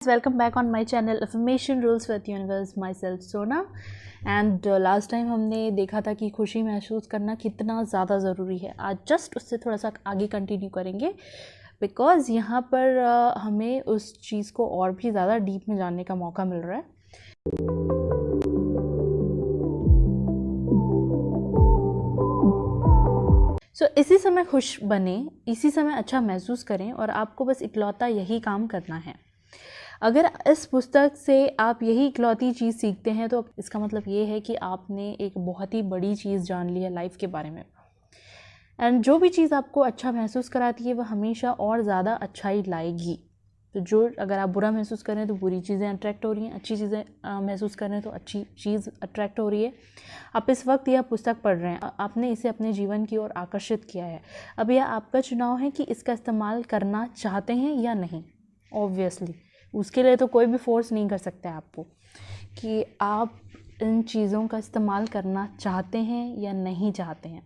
Welcome back on my channel Affirmation Rules with Universe, myself Sona. And last time हमने देखा था कि खुशी महसूस करना कितना ज़्यादा ज़रूरी है. आज जस्ट उससे थोड़ा सा आगे कंटिन्यू करेंगे बिकॉज़ यहाँ पर हमें उस चीज़ को और भी ज़्यादा डीप में जानने का मौका मिल रहा है. सो इसी समय खुश बने, इसी समय अच्छा महसूस करें और आपको बस इकलौता यही काम करना है. अगर इस पुस्तक से आप यही इकलौती चीज़ सीखते हैं तो इसका मतलब ये है कि आपने एक बहुत ही बड़ी चीज़ जान ली है लाइफ के बारे में. एंड जो भी चीज़ आपको अच्छा महसूस कराती है वह हमेशा और ज़्यादा अच्छाई लाएगी. तो जो अगर आप बुरा महसूस कर रहे हैं तो बुरी चीज़ें अट्रैक्ट हो रही हैं, अच्छी चीज़ें महसूस कर रहे हैं तो अच्छी चीज़ अट्रैक्ट हो रही है. आप इस वक्त यह पुस्तक पढ़ रहे हैं, आपने इसे अपने जीवन की ओर आकर्षित किया है. अब यह आपका चुनाव है कि इसका इस्तेमाल करना चाहते हैं या नहीं. ऑब्वियसली उसके लिए तो कोई भी फोर्स नहीं कर सकता आपको कि आप इन चीज़ों का इस्तेमाल करना चाहते हैं या नहीं चाहते हैं.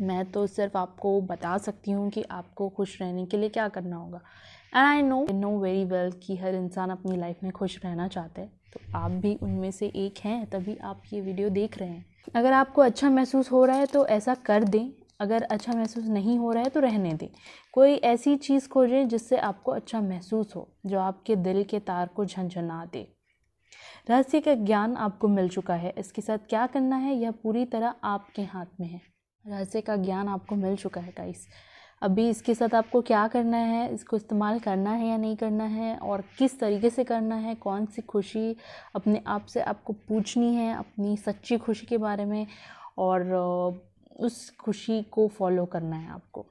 मैं तो सिर्फ आपको बता सकती हूँ कि आपको खुश रहने के लिए क्या करना होगा. And I know very well कि हर इंसान अपनी लाइफ में खुश रहना चाहता है, तो आप भी उनमें से एक हैं, तभी आप ये वीडियो देख रहे हैं. अगर आपको अच्छा महसूस हो रहा है तो ऐसा कर दें, अगर अच्छा महसूस नहीं हो रहा है तो रहने दें. कोई ऐसी चीज़ खोजें जिससे आपको अच्छा महसूस हो, जो आपके दिल के तार को झंझना दे. रहस्य का ज्ञान आपको मिल चुका है, इसके साथ क्या करना है यह पूरी तरह आपके हाथ में है. रहस्य का ज्ञान आपको मिल चुका है गाइस. अभी इसके साथ आपको क्या करना है, इसको इस्तेमाल करना है या नहीं करना है और किस तरीके से करना है, कौन सी खुशी अपने आप से आपको पूछनी है, अपनी सच्ची खुशी के बारे में, और उस खुशी को फॉलो करना है आपको.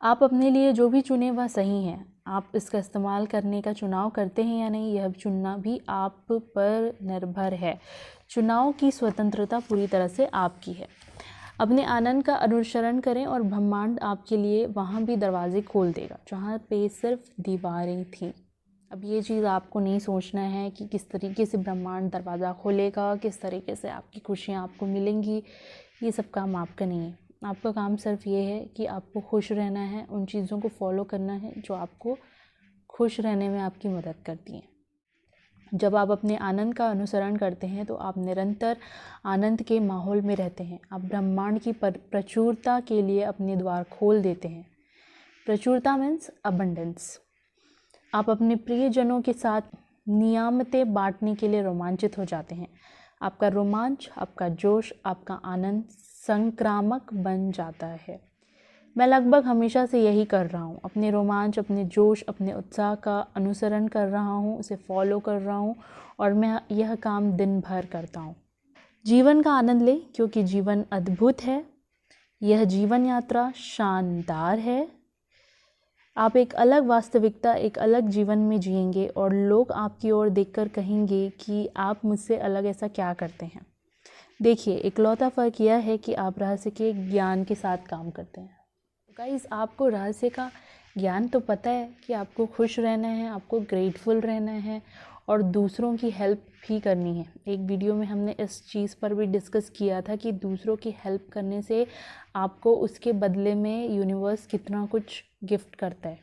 आप अपने लिए जो भी चुने वह सही है. आप इसका इस्तेमाल करने का चुनाव करते हैं या नहीं, यह चुनना भी आप पर निर्भर है. चुनाव की स्वतंत्रता पूरी तरह से आपकी है. अपने आनंद का अनुसरण करें और ब्रह्मांड आपके लिए वहाँ भी दरवाजे खोल देगा जहाँ पे सिर्फ दीवारें थीं. अब ये चीज़ आपको नहीं सोचना है कि किस तरीके से ब्रह्मांड दरवाज़ा खोलेगा, किस तरीके से आपकी खुशियाँ आपको मिलेंगी. ये सब काम आपका नहीं है. आपका काम सिर्फ ये है कि आपको खुश रहना है, उन चीज़ों को फॉलो करना है जो आपको खुश रहने में आपकी मदद करती हैं. जब आप अपने आनंद का अनुसरण करते हैं तो आप निरंतर आनंद के माहौल में रहते हैं. आप ब्रह्मांड की प्रचुरता के लिए अपने द्वार खोल देते हैं. प्रचुरता मीन्स अबंडेंस. आप अपने प्रियजनों के साथ नियामतें बांटने के लिए रोमांचित हो जाते हैं. आपका रोमांच, आपका जोश, आपका आनंद संक्रामक बन जाता है. मैं लगभग हमेशा से यही कर रहा हूँ. अपने रोमांच, अपने जोश, अपने उत्साह का अनुसरण कर रहा हूँ, उसे फॉलो कर रहा हूँ और मैं यह काम दिन भर करता हूँ. जीवन का आनंद ले क्योंकि जीवन अद्भुत है. यह जीवन यात्रा शानदार है. आप एक अलग वास्तविकता, एक अलग जीवन में जिएंगे और लोग आपकी ओर देखकर कहेंगे कि आप मुझसे अलग ऐसा क्या करते हैं. देखिए, इकलौता फ़र्क यह है कि आप रहस्य के ज्ञान के साथ काम करते हैं. गाइस, आपको रहस्य का ज्ञान तो पता है कि आपको खुश रहना है, आपको ग्रेटफुल रहना है और दूसरों की हेल्प भी करनी है. एक वीडियो में हमने इस चीज़ पर भी डिस्कस किया था कि दूसरों की हेल्प करने से आपको उसके बदले में यूनिवर्स कितना कुछ गिफ्ट करता है.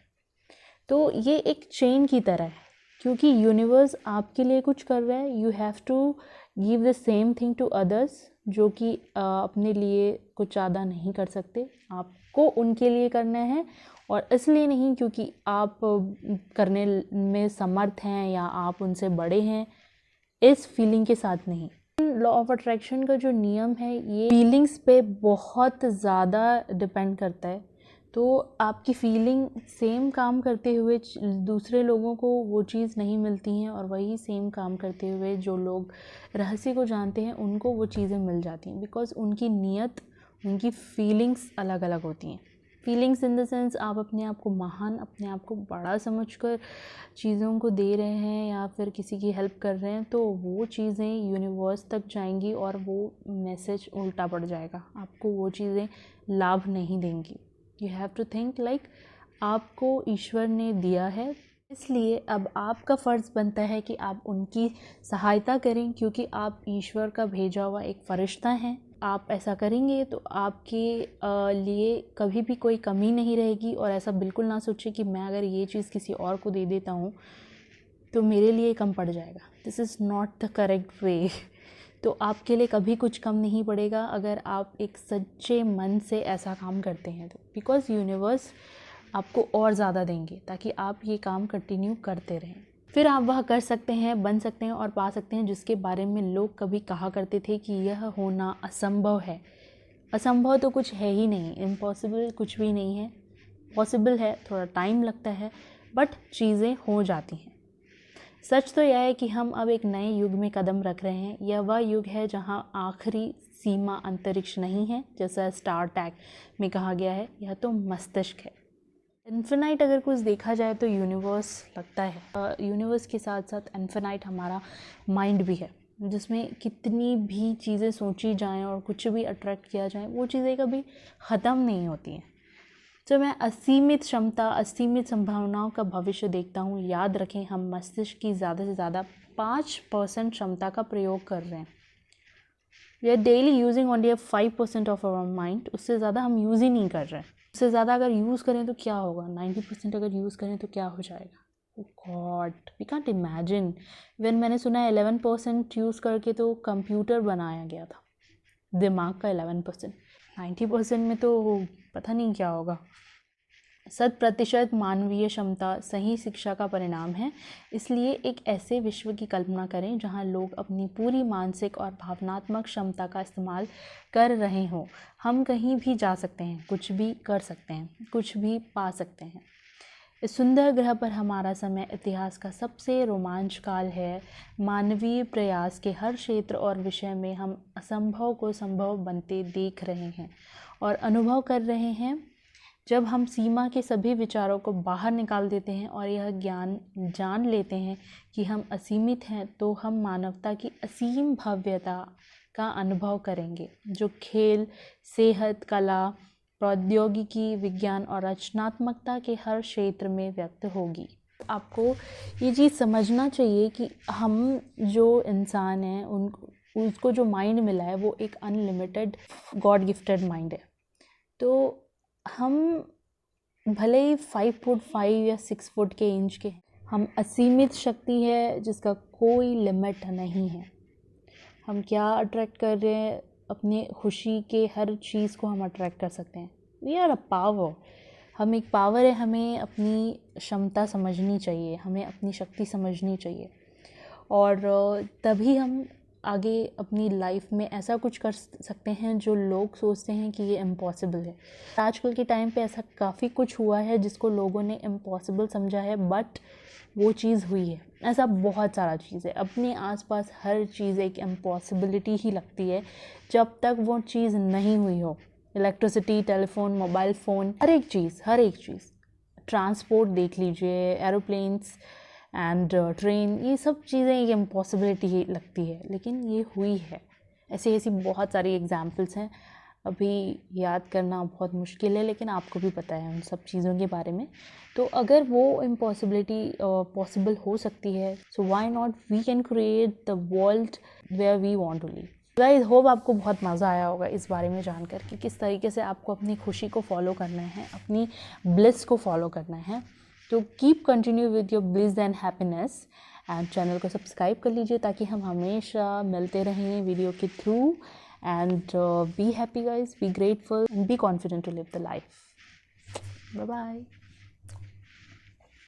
तो ये एक चेन की तरह है, क्योंकि यूनिवर्स आपके लिए कुछ कर रहा है. You have to give the same thing to others, जो कि अपने लिए कुछ ज़्यादा नहीं कर सकते. आपको उनके लिए करना है, और इसलिए नहीं क्योंकि आप करने में समर्थ हैं या आप उनसे बड़े हैं, इस फीलिंग के साथ नहीं. लॉ ऑफ अट्रैक्शन का जो नियम है ये फीलिंग्स पे बहुत ज़्यादा डिपेंड करता है. तो आपकी फीलिंग सेम काम करते हुए दूसरे लोगों को वो चीज़ नहीं मिलती हैं, और वही सेम काम करते हुए जो लोग रहस्य को जानते हैं उनको वो चीज़ें मिल जाती हैं. बिकॉज़ उनकी नीयत, उनकी फीलिंग्स अलग अलग होती हैं. फीलिंग्स इन द सेंस, आप अपने आप को महान, अपने आप को बड़ा समझकर चीज़ों को दे रहे हैं या फिर किसी की हेल्प कर रहे हैं, तो वो चीज़ें यूनिवर्स तक जाएंगी और वो मैसेज उल्टा पड़ जाएगा. आपको वो चीज़ें लाभ नहीं देंगी. You have to think like आपको ईश्वर ने दिया है, इसलिए अब आपका फ़र्ज़ बनता है कि आप उनकी सहायता करें, क्योंकि आप ईश्वर का भेजा हुआ एक फ़रिश्ता हैं. आप ऐसा करेंगे तो आपके लिए कभी भी कोई कमी नहीं रहेगी. और ऐसा बिल्कुल ना सोचें कि मैं अगर ये चीज़ किसी और को दे देता हूँ तो मेरे लिए कम पड़ जाएगा। This is not the correct way. तो आपके लिए कभी कुछ कम नहीं पड़ेगा अगर आप एक सच्चे मन से ऐसा काम करते हैं तो, बिकॉज़ यूनिवर्स आपको और ज़्यादा देंगे ताकि आप ये काम कंटिन्यू करते रहें। फिर आप वह कर सकते हैं, बन सकते हैं और पा सकते हैं जिसके बारे में लोग कभी कहा करते थे कि यह होना असंभव है। असंभव तो कुछ है ही नहीं, इम्पॉसिबल कुछ भी नहीं है। पॉसिबल है, थोड़ा टाइम लगता है, बट चीज़ें हो जाती हैं। सच तो यह है कि हम अब एक नए युग में कदम रख रहे हैं। यह वह युग है जहां आखिरी सीमा अंतरिक्ष नहीं है, जैसा स्टार ट्रैक में कहा गया है, यह तो मस्तिष्क है। इन्फिनाइट अगर कुछ देखा जाए तो यूनिवर्स लगता है। यूनिवर्स के साथ साथ इन्फिनाइट हमारा माइंड भी है, जिसमें कितनी भी चीज़ें सोची जाएं और कुछ भी अट्रैक्ट किया जाए, वो चीज़ें कभी ख़त्म नहीं होती हैं। तो मैं असीमित क्षमता, असीमित संभावनाओं का भविष्य देखता हूँ। याद रखें, हम मस्तिष्क की ज़्यादा से ज़्यादा 5% क्षमता का प्रयोग कर रहे हैं। We are daily using only 5% of our mind. उससे ज़्यादा हम यूज़ ही नहीं कर रहे हैं। उससे ज़्यादा अगर यूज़ करें तो क्या होगा, 90% अगर यूज़ करें तो क्या हो जाएगा। Oh God, we can't imagine. Even मैंने सुना है 11% यूज़ करके तो कंप्यूटर बनाया गया था, दिमाग का 11%। 90% में तो पता नहीं क्या होगा। 100% मानवीय क्षमता सही शिक्षा का परिणाम है। इसलिए एक ऐसे विश्व की कल्पना करें जहां लोग अपनी पूरी मानसिक और भावनात्मक क्षमता का इस्तेमाल कर रहे हों। हम कहीं भी जा सकते हैं, कुछ भी कर सकते हैं, कुछ भी पा सकते हैं। इस सुंदर ग्रह पर हमारा समय इतिहास का सबसे रोमांच काल है। मानवीय प्रयास के हर क्षेत्र और विषय में हम असंभव को संभव बनते देख रहे हैं और अनुभव कर रहे हैं। जब हम सीमा के सभी विचारों को बाहर निकाल देते हैं और यह ज्ञान जान लेते हैं कि हम असीमित हैं, तो हम मानवता की असीम भव्यता का अनुभव करेंगे, जो खेल, सेहत, कला, प्रौद्योगिकी, विज्ञान और रचनात्मकता के हर क्षेत्र में व्यक्त होगी। आपको ये चीज़ समझना चाहिए कि हम जो इंसान हैं, उसको जो माइंड मिला है वो एक अनलिमिटेड गॉड गिफ्टेड माइंड है। तो हम भले ही 5 फुट 5 या 6 फुट के इंच के, हम असीमित शक्ति है जिसका कोई लिमिट नहीं है। हम क्या अट्रैक्ट कर रहे हैं, अपने खुशी के हर चीज़ को हम अट्रैक्ट कर सकते हैं। वी आर अ पावर, हम एक पावर है। हमें अपनी क्षमता समझनी चाहिए, हमें अपनी शक्ति समझनी चाहिए, और तभी हम आगे अपनी लाइफ में ऐसा कुछ कर सकते हैं जो लोग सोचते हैं कि ये इम्पॉसिबल है। आजकल के टाइम पे ऐसा काफ़ी कुछ हुआ है जिसको लोगों ने इम्पॉसिबल समझा है, बट वो चीज़ हुई है। ऐसा बहुत सारा चीज़ है, अपने आसपास हर चीज़ एक इम्पॉसिबिलिटी ही लगती है जब तक वो चीज़ नहीं हुई हो। इलेक्ट्रिसिटी, टेलीफोन, मोबाइल फ़ोन, हर एक चीज़, ट्रांसपोर्ट देख लीजिए, एरोप्लेन्स एंड ट्रेन, ये सब चीज़ें एक इम्पॉसिबिलिटी ही लगती है, लेकिन ये हुई है। ऐसी बहुत सारी एग्जांपल्स हैं, अभी याद करना बहुत मुश्किल है, लेकिन आपको भी पता है उन सब चीज़ों के बारे में। तो अगर वो इम्पॉसिबिलिटी पॉसिबल हो सकती है, so why not we can create the world where we want to live. Guys, hope आपको बहुत मज़ा आया होगा इस बारे में जानकर कि किस तरीके से आपको अपनी खुशी को फॉलो करना है, अपनी ब्लिस को फॉलो करना है। तो keep continue with your bliss and happiness, and channel को सब्सक्राइब कर लीजिए ताकि हम हमेशा मिलते रहें वीडियो के through. And be happy guys, be grateful and be confident to live the life. Bye bye.